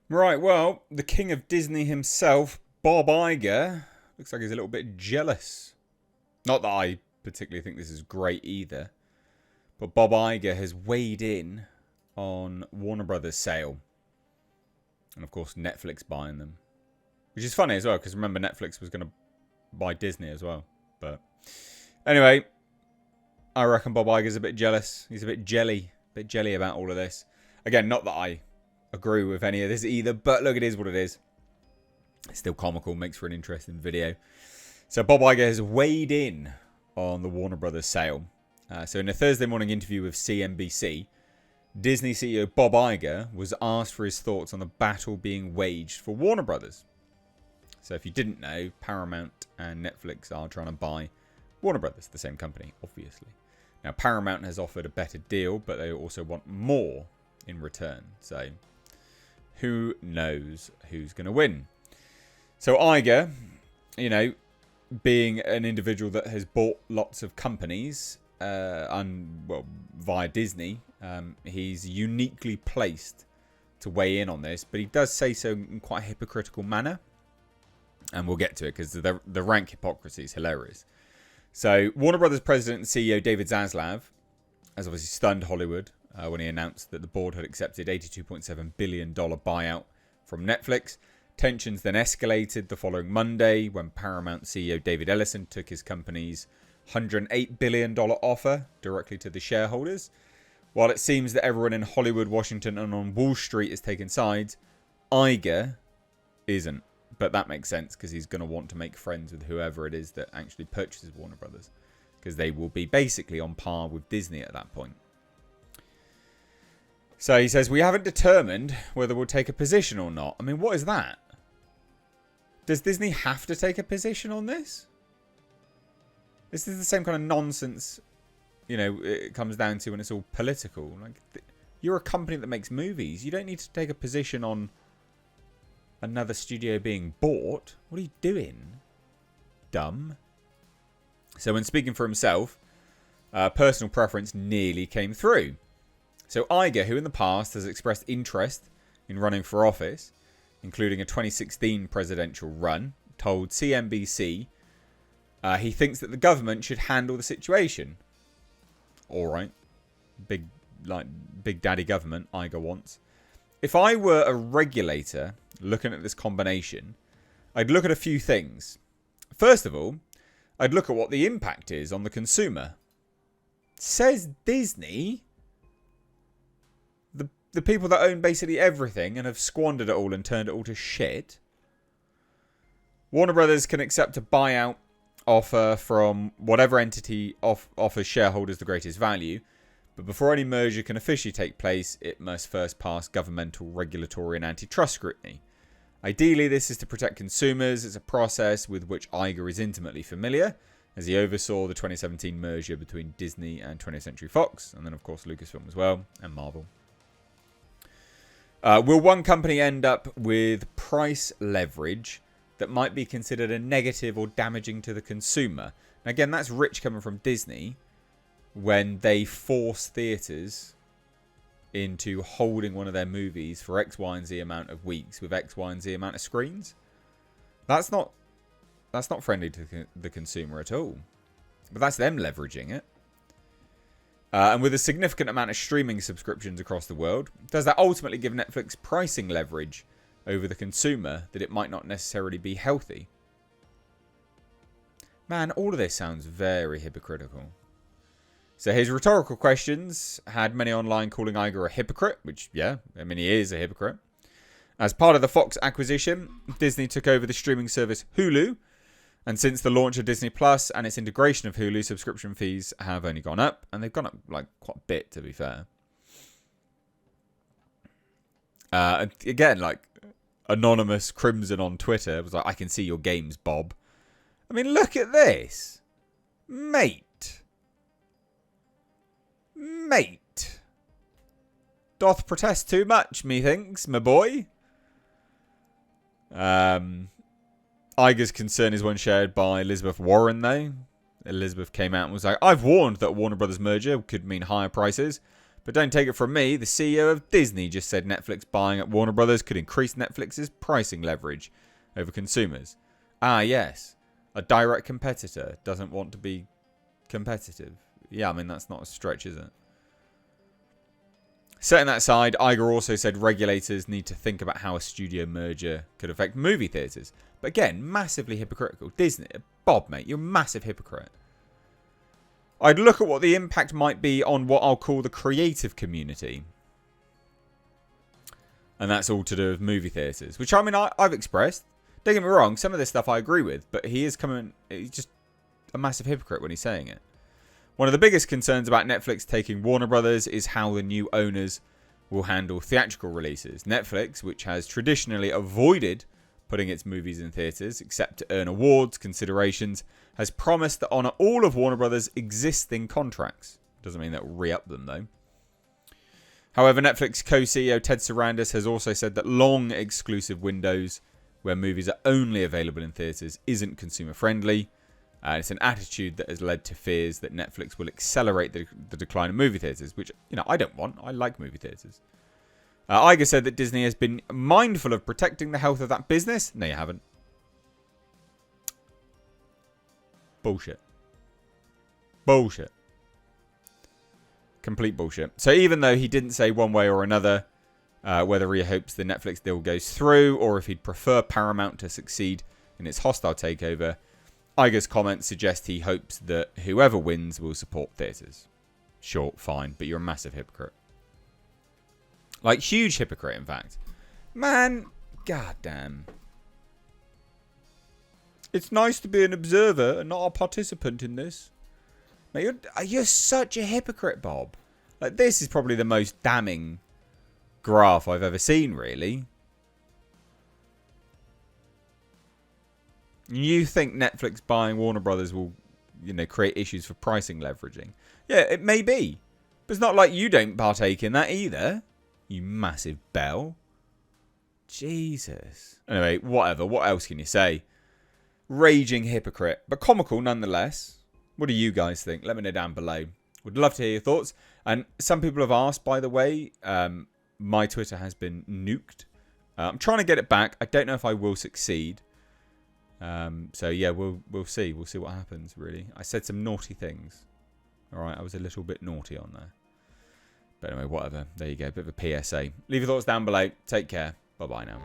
Right, well, the king of Disney himself, Bob Iger, looks like he's a little bit jealous. Not that I particularly think this is great either, but Bob Iger has weighed in on Warner Brothers' sale. And of course, Netflix buying them. Which is funny as well, because remember, Netflix was going to buy Disney as well. But anyway, I reckon Bob Iger's a bit jealous. He's a bit jelly about all of this. Again, not that I agree with any of this either, but look, it is what it is. It's still comical, makes for an interesting video. So Bob Iger has weighed in on the Warner Brothers sale. So in a Thursday morning interview with CNBC, Disney CEO Bob Iger was asked for his thoughts on the battle being waged for Warner Brothers. So if you didn't know, Paramount and Netflix are trying to buy Warner Brothers, the same company, obviously. Now, Paramount has offered a better deal, but they also want more in return. So who knows who's going to win? So Iger, being an individual that has bought lots of companies via Disney, he's uniquely placed to weigh in on this, but he does say so in quite a hypocritical manner. And we'll get to it because the rank hypocrisy is hilarious. So Warner Brothers president and CEO David Zaslav has obviously stunned Hollywood when he announced that the board had accepted $82.7 billion buyout from Netflix. Tensions then escalated the following Monday when Paramount CEO David Ellison took his company's $108 billion offer directly to the shareholders. While it seems that everyone in Hollywood, Washington and on Wall Street is taking sides, Iger isn't. But that makes sense because he's going to want to make friends with whoever it is that actually purchases Warner Brothers. Because they will be basically on par with Disney at that point. So he says, we haven't determined whether we'll take a position or not. I mean, what is that? Does Disney have to take a position on this? This is the same kind of nonsense, it comes down to when it's all political. Like, you're a company that makes movies. You don't need to take a position on another studio being bought. What are you doing? Dumb. So when speaking for himself, personal preference nearly came through. So Iger, who in the past has expressed interest in running for office, including a 2016 presidential run, told CNBC he thinks that the government should handle the situation. All right. Big daddy government, Iger wants. If I were a regulator looking at this combination, I'd look at a few things. First of all, I'd look at what the impact is on the consumer. Says Disney, the people that own basically everything and have squandered it all and turned it all to shit. Warner Brothers can accept a buyout offer from whatever entity offers shareholders the greatest value. But before any merger can officially take place, it must first pass governmental, regulatory and antitrust scrutiny. Ideally, this is to protect consumers. It's a process with which Iger is intimately familiar, as he oversaw the 2017 merger between Disney and 20th Century Fox, and then, of course, Lucasfilm as well, and Marvel. Will one company end up with price leverage that might be considered a negative or damaging to the consumer? And again, that's rich coming from Disney, when they force theatres into holding one of their movies for X, Y, and Z amount of weeks with X, Y, and Z amount of screens. That's not friendly to the consumer at all. But that's them leveraging it. And with a significant amount of streaming subscriptions across the world, does that ultimately give Netflix pricing leverage over the consumer that it might not necessarily be healthy? Man, all of this sounds very hypocritical. So his rhetorical questions had many online calling Iger a hypocrite, which, yeah, I mean, he is a hypocrite. As part of the Fox acquisition, Disney took over the streaming service Hulu. And since the launch of Disney Plus and its integration of Hulu, subscription fees have only gone up. And they've gone up like quite a bit, to be fair. Again, like anonymous Crimson on Twitter was like, I can see your games, Bob. I mean, look at this. Mate. Doth protest too much, methinks, my boy. Iger's concern is one shared by Elizabeth Warren, though. Elizabeth came out and was like, I've warned that Warner Brothers merger could mean higher prices, But don't take it from me, the CEO of Disney just said Netflix buying at Warner Brothers could increase Netflix's pricing leverage over consumers. Ah, yes. A direct competitor doesn't want to be competitive. Yeah, I mean, that's not a stretch, is it? Setting that aside, Iger also said regulators need to think about how a studio merger could affect movie theatres. But again, massively hypocritical. Disney, Bob, mate, you're a massive hypocrite. I'd look at what the impact might be on what I'll call the creative community. And that's all to do with movie theatres. Which, I mean, I've expressed. Don't get me wrong, some of this stuff I agree with. But he's just a massive hypocrite when he's saying it. One of the biggest concerns about Netflix taking Warner Brothers is how the new owners will handle theatrical releases. Netflix, which has traditionally avoided putting its movies in theatres, except to earn awards, considerations, has promised to honour all of Warner Brothers' existing contracts. Doesn't mean that will re-up them, though. However, Netflix co-CEO Ted Sarandos has also said that long exclusive windows where movies are only available in theatres isn't consumer-friendly. And it's an attitude that has led to fears that Netflix will accelerate the decline of movie theatres, which, you know, I don't want. I like movie theatres. Iger said that Disney has been mindful of protecting the health of that business. No, you haven't. Bullshit. Bullshit. Complete bullshit. So even though he didn't say one way or another whether he hopes the Netflix deal goes through or if he'd prefer Paramount to succeed in its hostile takeover, Iger's comments suggest he hopes that whoever wins will support theatres. Sure, fine, but you're a massive hypocrite. Like, huge hypocrite, in fact. Man, goddamn. It's nice to be an observer and not a participant in this. Mate, you're such a hypocrite, Bob. Like, this is probably the most damning graph I've ever seen, really. You think Netflix buying Warner Brothers will, you know, create issues for pricing leveraging? Yeah, it may be. But it's not like you don't partake in that either. You massive bell. Jesus. Anyway, whatever. What else can you say? Raging hypocrite. But comical nonetheless. What do you guys think? Let me know down below. Would love to hear your thoughts. And some people have asked, by the way, my Twitter has been nuked. I'm trying to get it back. I don't know if I will succeed. So yeah, we'll see. We'll see what happens, really. I said some naughty things. Alright, I was a little bit naughty on there. But anyway, whatever. There you go. Bit of a PSA. Leave your thoughts down below. Take care. Bye-bye now.